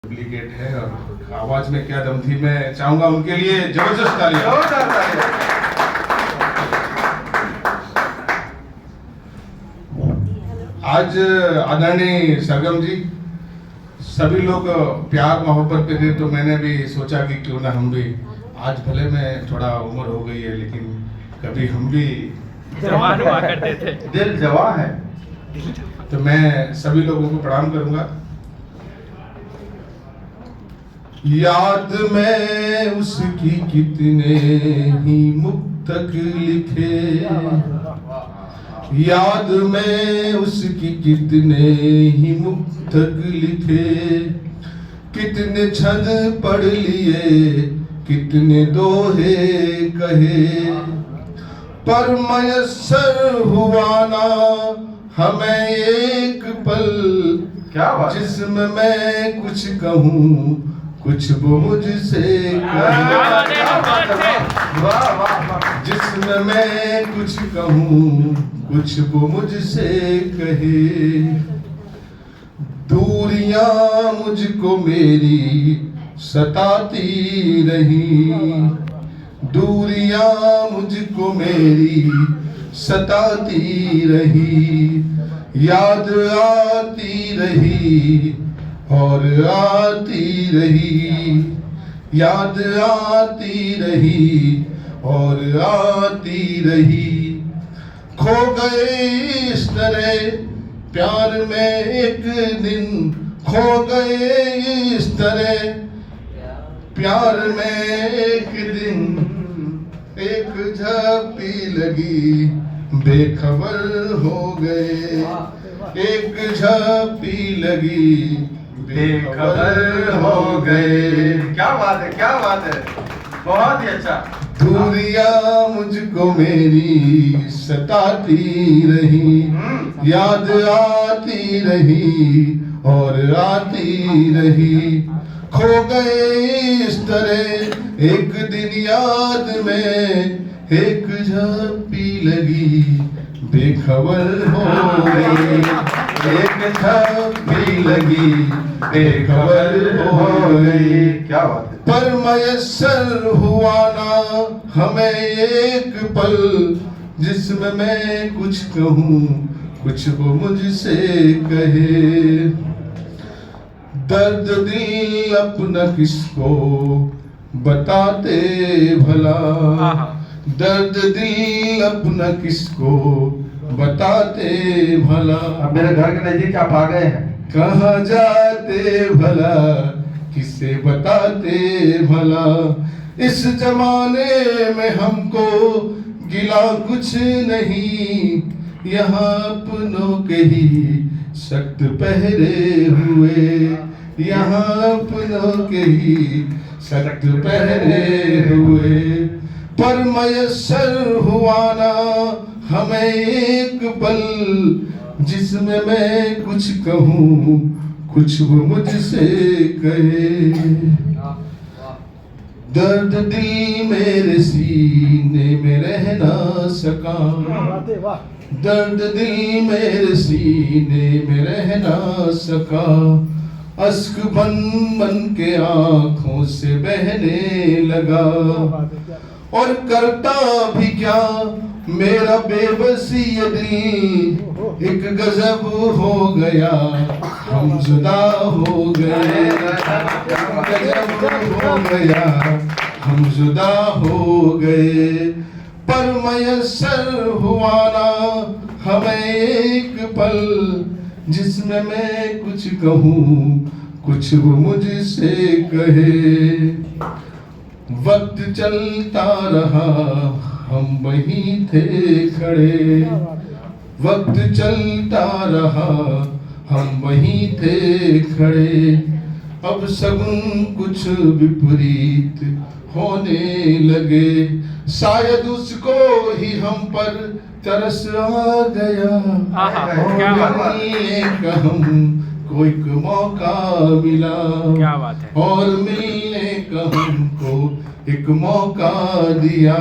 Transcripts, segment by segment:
Duplicate है और आवाज में क्या दम थी, मैं चाहूंगा उनके लिए जबरदस्त तालियां। आज आदरणीय सरगम जी, सभी लोग प्यार मोहब्बत पे दे, तो मैंने भी सोचा कि क्यों ना हम भी, आज भले में थोड़ा उम्र हो गई है लेकिन कभी हम भी जवान हुआ करते थे। दिल जवान है, तो मैं सभी लोगों को प्रणाम करूंगा। याद में उसकी कितने ही मुक्तक लिखे, याद में उसकी कितने ही मुक्तक लिखे, कितने छंद पढ़ लिए, कितने दोहे कहे, पर मयस्सर हुआ ना हमें एक पल, क्या जिसमें मैं कुछ कहूँ कुछ वो मुझसे कहे, जिसमें मैं कुछ कहूँ कुछ वो मुझसे कहे। दूरियां मुझको मेरी सताती रही, दूरियां मुझको मेरी सताती रही, याद आती रही और आती रही, याद आती रही और आती रही। खो गए इस तरह प्यार में एक दिन, खो गए इस तरह प्यार में एक दिन, एक झप्पी लगी बेखबर हो गए, एक झप्पी लगी बेखबर हो गए। क्या बात है, क्या बात है, बहुत ही अच्छा। दूरियां मुझको मेरी सताती रही, याद आती रही और आती रही। खो गए इस तरह एक दिन याद में, एक झप्पी लगी बेखबर हो गई, एक झप्पी लगी बेखबर हो गई। क्या बात है। पर मयस्सर हुआ ना हमें एक पल, जिसमें मैं कुछ कहूँ कुछ वो मुझसे कहे। दर्द दिल अपना किसको बताते भला, दर्द दिल अपना किसको बताते भला। अब मेरे घर के नजदीक आप आ गए हैं, कहाँ जाते भला किसे बताते भला। इस जमाने में हमको गिला कुछ नहीं, यहाँ अपनों के ही सख्त पहरे हुए, यहाँ अपनों के ही सख्त पहरे हुए। पर मयस्सर हुआ ना हमें एक पल, जिसमें मैं कुछ कहूँ कुछ वो मुझसे कहे। दर्द दिल मेरे सीने में रह ना सका, दर्द दिल मेरे सीने में रह ना सका। अश्क बन बन के आंखों से बहने लगा, और करता भी क्या मेरा बेबसी ये दिल, एक गजब हो गया हम जुदा हो गए, गजब हो गया हम जुदा हो गए। पर मयस्सर हुआ ना हमें एक पल, जिसमें मैं कुछ कहूँ कुछ वो मुझसे कहे। वक्त चलता रहा हम वहीं थे खड़े, वक्त चलता रहा हम वहीं थे खड़े। अब सगुन कुछ विपरीत होने लगे, शायद उसको ही हम पर तरस आ गया, और मिलने का हमको एक मौका मिला, क्या बात है। और मिलने का हमको एक मौका दिया।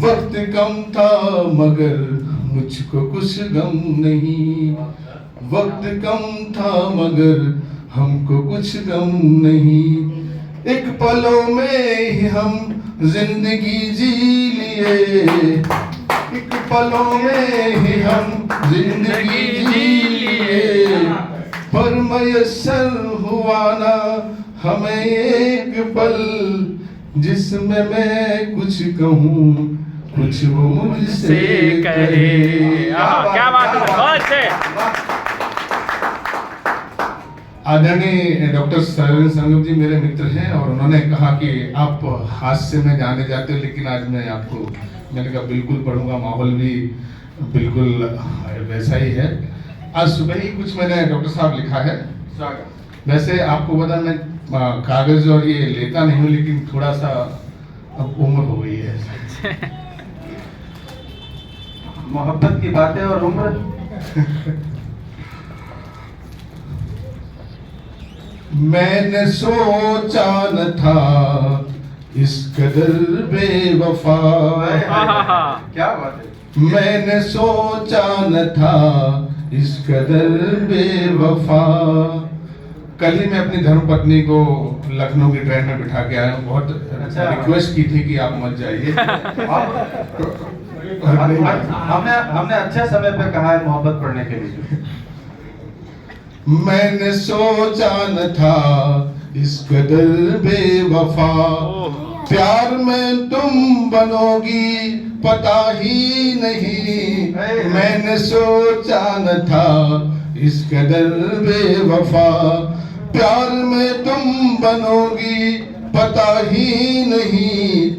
वक्त कम था मगर मुझको कुछ गम नहीं, वक्त कम था मगर हमको कुछ गम नहीं, एक पलों में ही हम जिंदगी जी लिए, एक पलों में ही हम जिंदगी जी लिए, पर मयस्सर हुआ ना हमें एक पल जिसमें मैं कुछ कहूँ कुछ वो मुझसे कहे। क्या बात है, बहुत अच्छे। आदरणीय डॉक्टर संगम जी मेरे मित्र हैं और उन्होंने कहा कि आप हास्य में जाने जाते हो, लेकिन आज मैं आपको, मैंने कहा बिल्कुल पढ़ूंगा, माहौल भी बिल्कुल वैसा ही है। आज सुबह ही कुछ मैंने डॉक्टर साहब लिखा है। वैसे आपको पता मैं कागज और ये लेता नहीं हूँ, लेकिन थोड़ा सा अब उम्र हो गई है। मोहब्बत की बातें और उम्र। मैंने सोचा न था इस कदर बेवफा, क्या बात है। मैंने सोचा न था इस कदर बेवफा। कल ही मैं अपनी धर्मपत्नी को लखनऊ की ट्रेन में बिठा के आया हूँ, बहुत अच्छा। रिक्वेस्ट की थी कि आप मत जाइए। हमने अच्छे समय पे कहा है मोहब्बत पढ़ने के लिए। मैंने सोचा न था इस कदर बेवफा, प्यार में तुम बनोगी पता ही नहीं, मैंने सोचा न था इस कदर बेवफा, प्यार में तुम बनोगी पता ही नहीं,